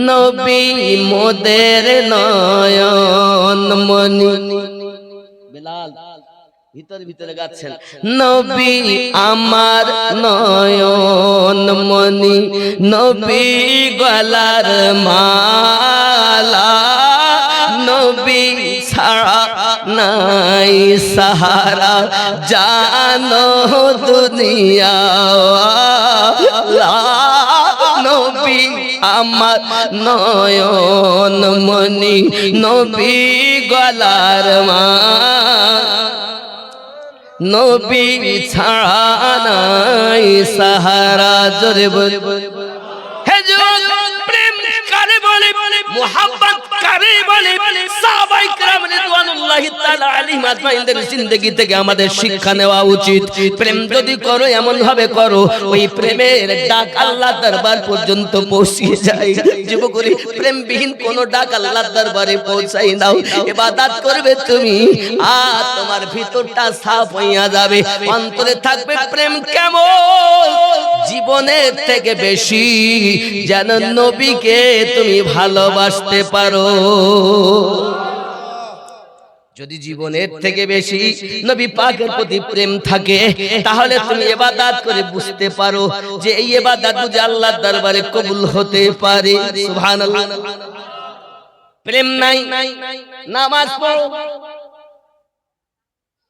নবী মোদের নয়ন মনি। বেলাল ভিতরে ভিতরে গাচ্ছেন, নবী আমার নয়ন মনি, নবী গলার মালা, নবী ছাড়া নাই সাহারা, জানো দুনিয়া নবী আমার নয়ন মনি, নবী গলার মালা, নবী ছাড়া নাই সাহারা। জোরে বল হুজুর প্রেম কারে বলে, মুহাব্বত কারে বলে, সাহাবায়ে কেরাম রিদওয়ানুল্লাহি তাআলা আলাইহিম আজমাইনদের জিন্দেগি থেকে আমাদের শিক্ষা নেওয়া উচিত। প্রেম যদি করো এমন ভাবে করো ওই প্রেমের ডাক আল্লাহর দরবার পর্যন্ত পৌঁছে যায়। যুবকরি প্রেমবিহীন কোন ডাক আল্লাহর দরবারে পৌঁছাই নাও, ইবাদত করবে তুমি আর তোমার ভিতরটা সাফ হইয়া যাবে, অন্তরে থাকবে প্রেম কেমন জীবনের থেকে বেশি যেন নবীকে তুমি ভালোবাসতে পারো। যদি জীবনের থেকে বেশি নবী পাকের প্রতি প্রেম থাকে তাহলে তুমি ইবাদত করে বুঝতে পারো যে এই ইবাদত বুঝে আল্লাহর দরবারে কবুল হতে পারে। সুবহানাল্লাহ। প্রেম নাই, নামাজ পড়ো,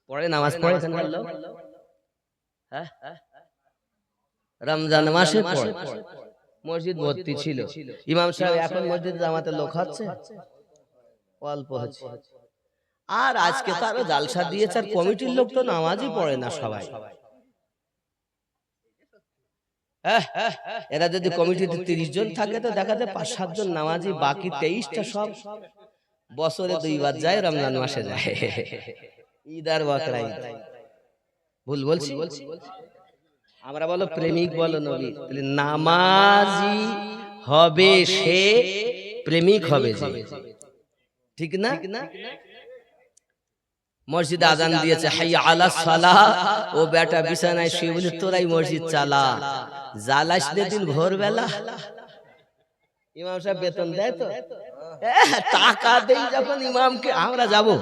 পড়ে নামাজ পড়ে কেন বললো? হ্যাঁ, রমজান মাসে পড়ে, মসজিদ ভর্তি ছিল, ইমাম সাহেব এখন মসজিদ জামাতে লোক হচ্ছে অল্প হচ্ছে, আর আজকে তো আরো জালসা দিয়েছে, আর কমিটির লোক তো নামাজই পড়ে না সবাই। এরা যদি কমিটিতে 30 জন থাকে তো দেখা যায় 5-7 জন নামাজি, বাকি 23টা সব বছরে 2 বার যায়, রমজান মাসে যায়, ঈদ আর বকরা ঈদ। ভুল বলছি? আমরা বলো প্রেমিক বলো নবী, তাহলে নামাজি হবে সে, প্রেমিক হবে যে, ঠিক না? মসজিদে আজান দিয়েছে হাইয়া আলাস সালাহ, ও বেটা বিছানায় শুয়ে বলে তোরাই মসজিদ চালা, জ্বালাস দিন ভোরবেলা। ইমাম সাহেব বেতন দেয় তো, টাকা দেই যখন ইমামকে, আমরা যাবো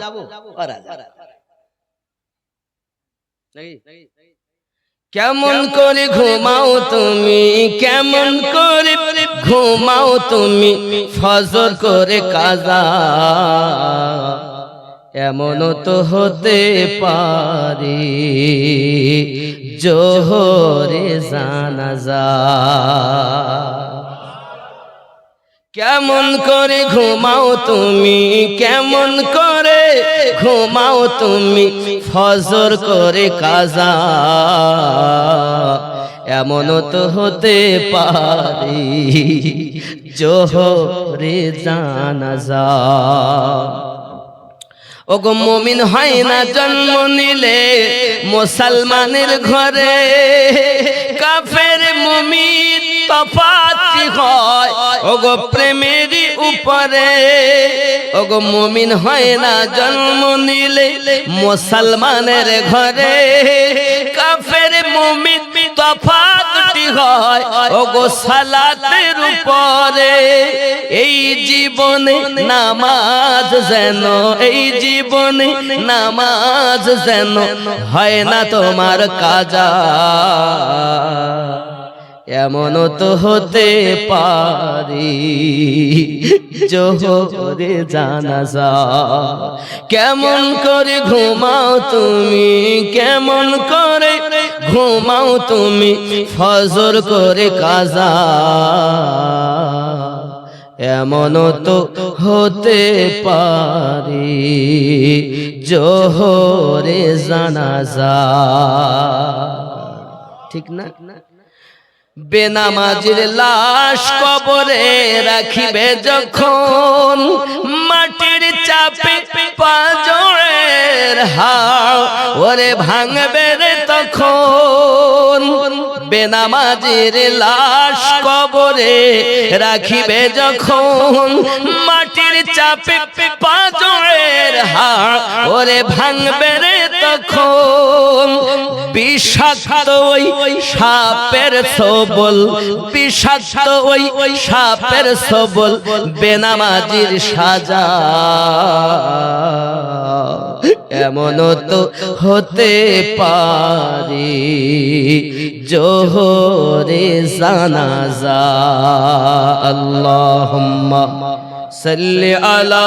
কেমন করে ঘুমাও তুমি, কেমন করে ঘুমাও তুমি, ফজর করে কাজা এমনও তো হতে পারে জোহরে জানাজা। কেমন করে ঘুমাও তুমি, কেমন করে ঘুমাও তুমি, ফজর করে কাজা এমনও তো হতে পারে জোহরে জানাজা। ওগো মুমিন হয় না জন্ম নিলে মুসলমানের ঘরে, কাফের মুমিন তফাৎ হয় ওগো প্রেমের উপরে। ওগো মুমিন হয় না জন্ম নিলে মুসলমানের ঘরে, কাফের মুমিন তফাৎ হয় ওগো সালাতের উপরে। এই জীবনে নামাজ যেন, এই জীবনে নামাজ যেন হয় না তোমার কাজা এমনও তো হতে পারে জোহরে জানাজা। কেমন করে ঘুমাও তুমি, কেমন করে ঘুমাও তুমি, ফজর করে কাজা এমনও তো হতে পারে জোহরে জানাজা। ঠিক না? বেনামাজির লাশ কবরে রাখিবে যখন, মাটির চাপে পা জড়ে চাঁচড়ের হাড় ওরে ভাঙবে রে তখন বেনামাজির লাশ কবরে রাখিবে যখন মাটির চাপে পাঁজরের হাড় ওরে ভাঙবে রে তখন বিষাক্ত ওই সাপের সবল বিষাক্ত ওই সাপের সবল বেনামাজির সাজা এমনও তো হতে পারে জোহরে জানাজা আল্লাহুম্মা সাল্লি আলা